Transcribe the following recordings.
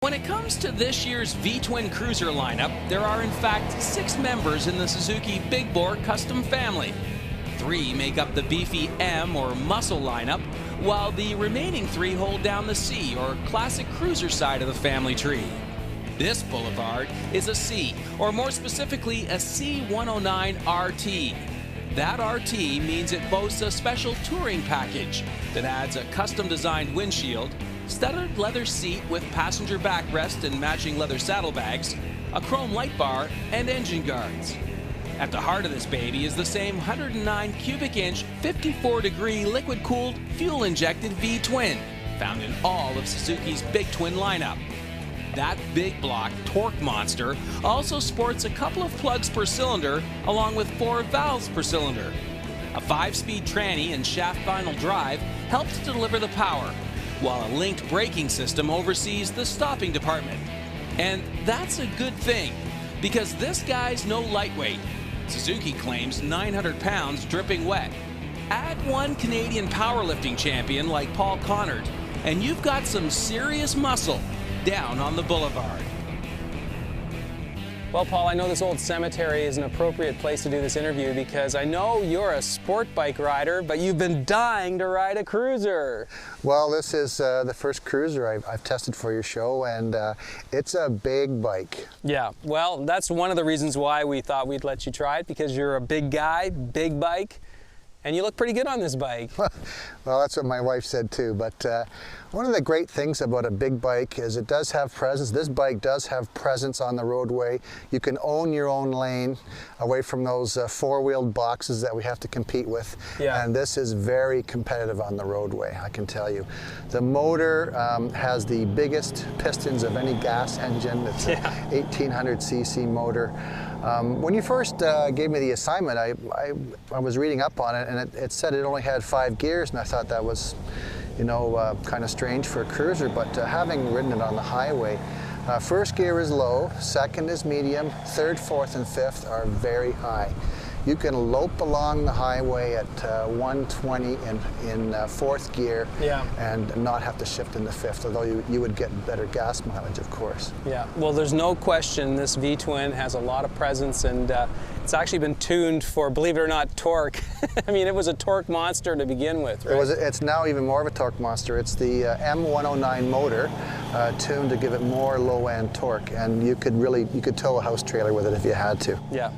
When it comes to this year's V-Twin Cruiser lineup, there are in fact 6 members in the Suzuki Big Bore custom family. 3 make up the beefy M or muscle lineup, while the remaining 3 hold down the C or classic cruiser side of the family tree. This Boulevard is a C, or more specifically a C109RT. That RT means it boasts a special touring package that adds a custom-designed windshield, studded leather seat with passenger backrest and matching leather saddlebags, a chrome light bar, and engine guards. At the heart of this baby is the same 109 cubic inch, 54-degree liquid-cooled, fuel-injected V-twin, found in all of Suzuki's big twin lineup. That big block torque monster also sports a couple of plugs per cylinder along with 4 valves per cylinder. A 5-speed tranny and shaft vinyl drive helps to deliver the power, while a linked braking system oversees the stopping department. And that's a good thing, because this guy's no lightweight. Suzuki claims 900 pounds dripping wet. Add one Canadian powerlifting champion like Paul Kahnert, and you've got some serious muscle down on the Boulevard. Well, Paul, I know this old cemetery is an appropriate place to do this interview because I know you're a sport bike rider, but you've been dying to ride a cruiser. Well, this is the first cruiser I've tested for your show, and it's a big bike. Yeah, well, that's one of the reasons why we thought we'd let you try it, because you're a big guy, big bike, and you look pretty good on this bike. Well, that's what my wife said too, but one of the great things about a big bike is it does have presence. This bike does have presence on the roadway. You can own your own lane away from those 4-wheeled boxes that we have to compete with. Yeah. And this is very competitive on the roadway, I can tell you. The motor has the biggest pistons of any gas engine. It's an 1800cc motor. When you first gave me the assignment, I was reading up on it, and it said it only had 5 gears, and I thought that was, you know, kind of strange for a cruiser, but having ridden it on the highway, first gear is low, second is medium, third, fourth, and fifth are very high. You can lope along the highway at 120 in fourth gear and not have to shift in the fifth, although you would get better gas mileage, of course. Yeah, well, there's no question this V-twin has a lot of presence, and it's actually been tuned for, believe it or not, torque. I mean, it was a torque monster to begin with, right? It's now even more of a torque monster. It's the M109 motor tuned to give it more low-end torque, and you could tow a house trailer with it if you had to. Yeah.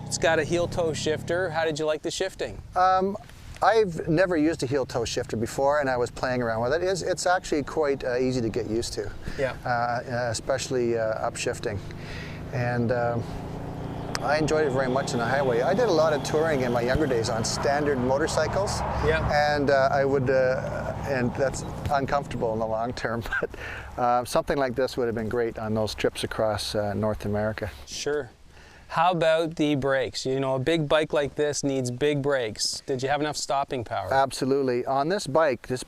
It's got a heel-toe shifter. How did you like the shifting? I've never used a heel-toe shifter before, and I was playing around with it. It's actually quite easy to get used to, especially upshifting. And I enjoyed it very much on the highway. I did a lot of touring in my younger days on standard motorcycles, and and that's uncomfortable in the long term, but something like this would have been great on those trips across North America. Sure. How about the brakes? You know, a big bike like this needs big brakes. Did you have enough stopping power? Absolutely. On this bike is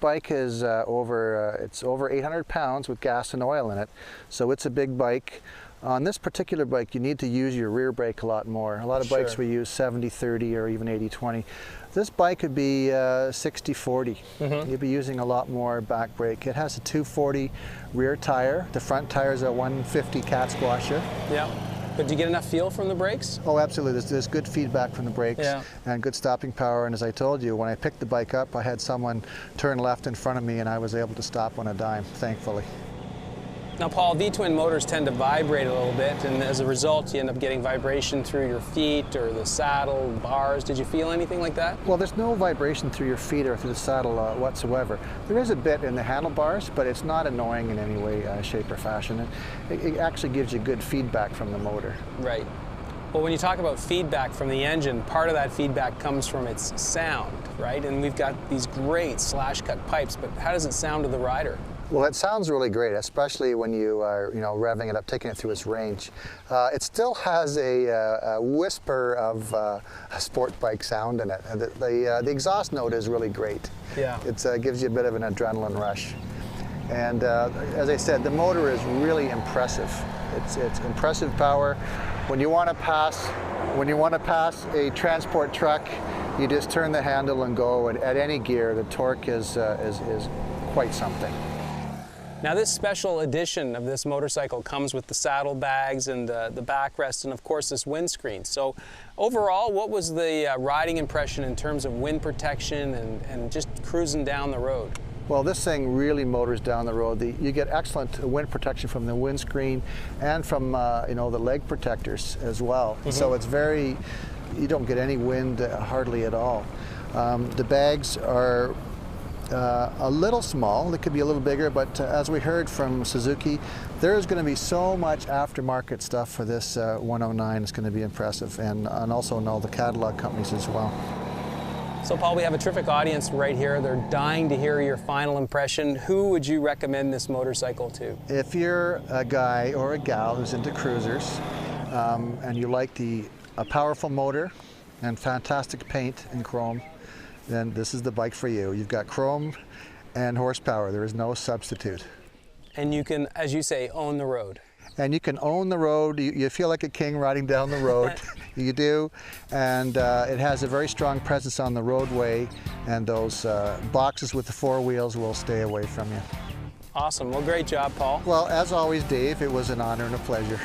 it's over 800 pounds with gas and oil in it, so it's a big bike. On this particular bike, you need to use your rear brake a lot more. A lot of bikes we use 70-30 or even 80-20. This bike could be 60-40. You'd be using a lot more back brake. It has a 240 rear tire. The front tire is a 150 cat squasher. Yeah. But do you get enough feel from the brakes? Oh, absolutely. There's good feedback from the brakes and good stopping power. And as I told you, when I picked the bike up, I had someone turn left in front of me, and I was able to stop on a dime, thankfully. Now, Paul, V-twin motors tend to vibrate a little bit, and as a result, you end up getting vibration through your feet or the saddle, bars. Did you feel anything like that? Well, there's no vibration through your feet or through the saddle whatsoever. There is a bit in the handlebars, but it's not annoying in any way, shape, or fashion. It actually gives you good feedback from the motor. Right. Well, when you talk about feedback from the engine, part of that feedback comes from its sound, right? And we've got these great slash-cut pipes, but how does it sound to the rider? Well, it sounds really great, especially when you are, revving it up, taking it through its range. It still has a whisper of a sport bike sound in it. The exhaust note is really great. Yeah. It gives you a bit of an adrenaline rush. And as I said, the motor is really impressive. It's impressive power. When you want to pass a transport truck, you just turn the handle and go. And at any gear, the torque is quite something. Now this special edition of this motorcycle comes with the saddlebags and the backrest and of course this windscreen. So overall, what was the riding impression in terms of wind protection and just cruising down the road? Well, this thing really motors down the road. You get excellent wind protection from the windscreen and from you know, the leg protectors as well. So it's very, you don't get any wind hardly at all. The bags are a little small. They could be a little bigger, but as we heard from Suzuki, there is going to be so much aftermarket stuff for this 109. It's going to be impressive, and also in all the catalog companies as well. So Paul, we have a terrific audience right here. They're dying to hear your final impression. Who would you recommend this motorcycle to? If you're a guy or a gal who's into cruisers and you like a powerful motor and fantastic paint and chrome, then this is the bike for you. You've got chrome and horsepower. There is no substitute. And you can, as you say, own the road. And you can own the road. You feel like a king riding down the road. You do. And it has a very strong presence on the roadway, and those boxes with the four wheels will stay away from you. Awesome. Well, great job, Paul. Well, as always, Dave, it was an honor and a pleasure.